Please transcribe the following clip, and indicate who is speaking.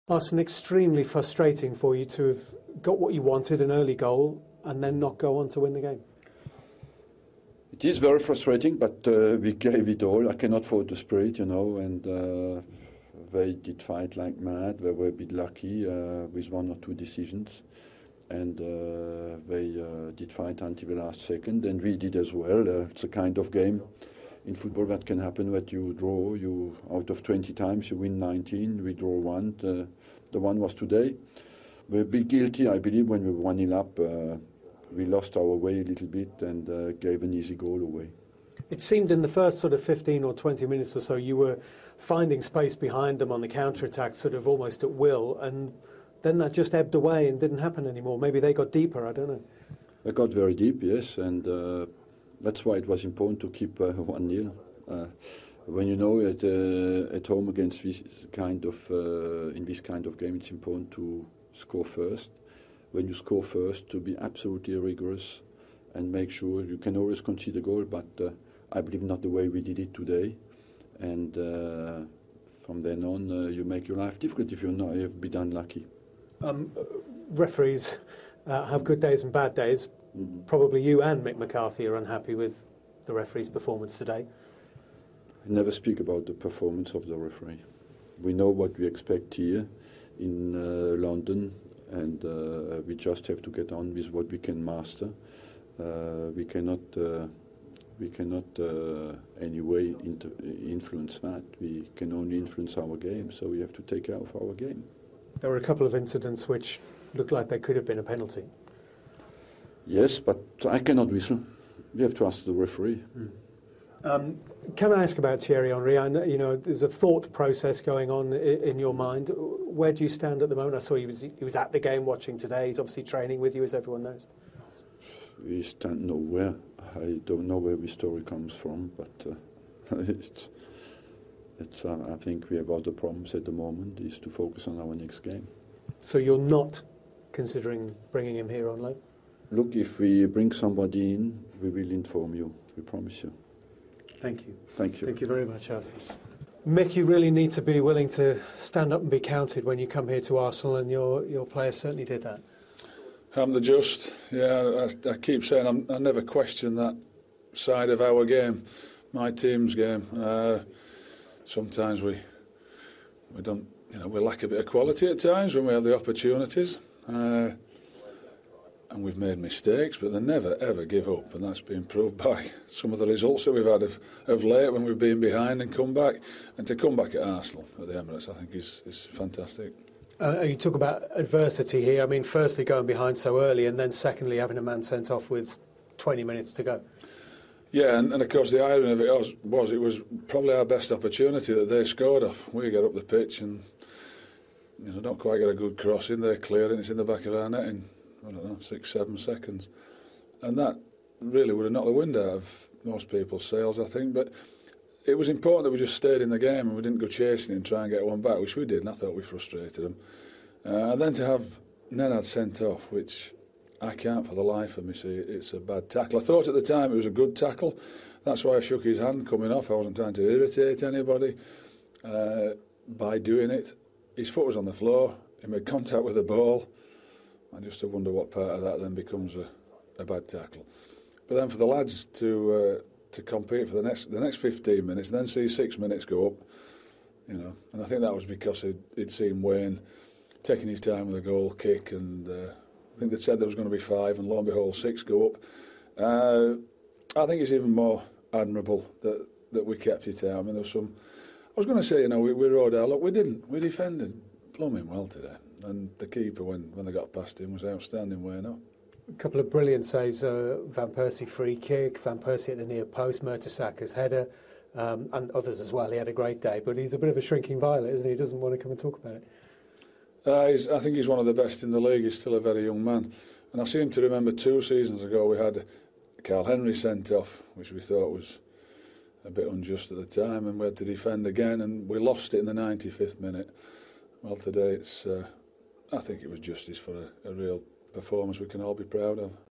Speaker 1: Arsene, extremely frustrating for you to have got what you wanted, an early goal, and then not go on to win the game.
Speaker 2: It is very frustrating, but we gave it all. I cannot fault the spirit, and they did fight like mad. They were a bit lucky with one or two decisions, and they did fight until the last second, and we did as well. It's a kind of game in football that can happen, that you draw, out of 20 times you win 19, we draw one. The one was today. We're a bit guilty, I believe, when we were 1-0 up. We lost our way a little bit and gave an easy goal away.
Speaker 1: It seemed in the first sort of 15 or 20 minutes or so you were finding space behind them on the counter-attack sort of almost at will, and then that just ebbed away and didn't happen anymore. Maybe they got deeper, I don't know.
Speaker 2: They got very deep, yes, and that's why it was important to keep 1-0. When you know at home against this kind of in this kind of game, it's important to score first. When you score first, to be absolutely rigorous and make sure you can always concede a goal, but I believe not the way we did it today. And from then on, you make your life difficult if you've been unlucky.
Speaker 1: Referees have good days and bad days. Mm-hmm. Probably you and Mick McCarthy are unhappy with the referee's performance today.
Speaker 2: I never speak about the performance of the referee. We know what we expect here in London, and we just have to get on with what we can master. We cannot anyway influence that. We can only influence our game, so we have to take care of our game.
Speaker 1: There were a couple of incidents which looked like they could have been a penalty.
Speaker 2: Yes, but I cannot whistle. We have to ask the referee.
Speaker 1: Can I ask about Thierry Henry? I know, there's a thought process going on in your mind. Where do you stand at the moment? I saw he was at the game watching today. He's obviously training with you, as everyone knows.
Speaker 2: We stand nowhere. I don't know where the story comes from, but I think we have other problems at the moment, is to focus on our next game.
Speaker 1: So you're not considering bringing him here on loan?
Speaker 2: Look, if we bring somebody in, we will inform you. We promise you.
Speaker 1: Thank you.
Speaker 2: Thank you.
Speaker 1: Thank you very much, Arsene. Mick, you really need to be willing to stand up and be counted when you come here to Arsenal, and your players certainly did that.
Speaker 3: I'm the just. Yeah, I keep saying I never question that side of our game, my team's game. Sometimes we don't, we lack a bit of quality at times when we have the opportunities. And we've made mistakes, but they never, ever give up, and that's been proved by some of the results that we've had of late when we've been behind and come back. And to come back at Arsenal, at the Emirates, I think is fantastic.
Speaker 1: You talk about adversity here. I mean, firstly, going behind so early, and then secondly, having a man sent off with 20 minutes to go.
Speaker 3: Yeah, and of course, the irony of it was probably our best opportunity that they scored off. We get up the pitch and don't quite get a good cross in there, clearing, it's in the back of our net in, 6-7 seconds. And that really would have knocked the wind out of most people's sails, I think. But it was important that we just stayed in the game and we didn't go chasing it and try and get one back, which we did, and I thought we frustrated them. And then to have Nenad sent off, which I can't for the life of me see, it's a bad tackle. I thought at the time it was a good tackle. That's why I shook his hand coming off. I wasn't trying to irritate anybody by doing it. His foot was on the floor. He made contact with the ball. I just wonder what part of that then becomes a bad tackle. But then for the lads to compete for the next 15 minutes, and then see 6 minutes go up, and I think that was because he'd seen Wayne taking his time with a goal kick, and I think they said there was going to be 5, and lo and behold, 6 go up. I think it's even more admirable that we kept it out. I mean, there was some. I was going to say, we rode out. Look, we didn't. We defended blooming well today. And the keeper, when they got past him, was outstanding, Wayne.
Speaker 1: A couple of brilliant saves, Van Persie free kick, Van Persie at the near post, Mertesacker's header, and others as well. He had a great day, but he's a bit of a shrinking violet, isn't he? He doesn't want to come and talk about it.
Speaker 3: I think he's one of the best in the league. He's still a very young man. And I seem to remember 2 seasons ago we had Carl Henry sent off, which we thought was a bit unjust at the time, and we had to defend again, and we lost it in the 95th minute. Well, today I think it was justice for a real performance we can all be proud of.